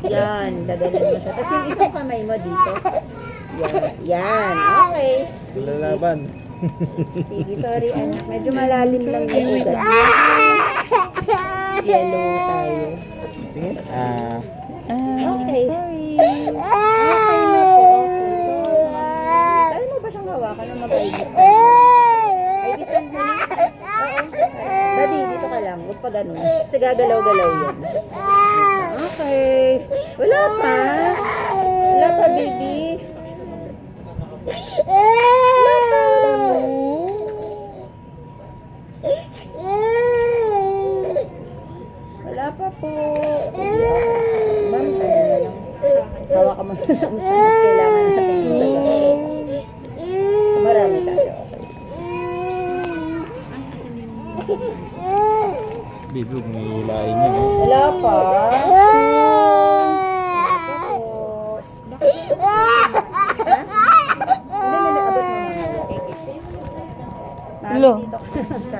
Yan, dadalhin mo siya. Tapos yung isang kamay mo dito. Yan, yan. Okay. Lalaban. Sige, sorry anak. Medyo malalim lang yung ugat. Yellow tayo. Tingin. Okay. Sorry. Okay na po. Kaya mo ba siyang hawakan ng mag-ID stand? ID stand mo na? Oo. Daddy, dito ka lang. Huwag pa ganun. Kasi gagalaw-galaw yan. Okay. Wala pa. Wala pa, baby. Wala pa po. Sige, ma'am, ano na lang. Hawa ka mo na lang. Kailangan natin yung talaga. Marami tayo. Baby, huwag may hilahin niya. No? Wala pa. Hindi, abot mo muna. Hello. Dito ka.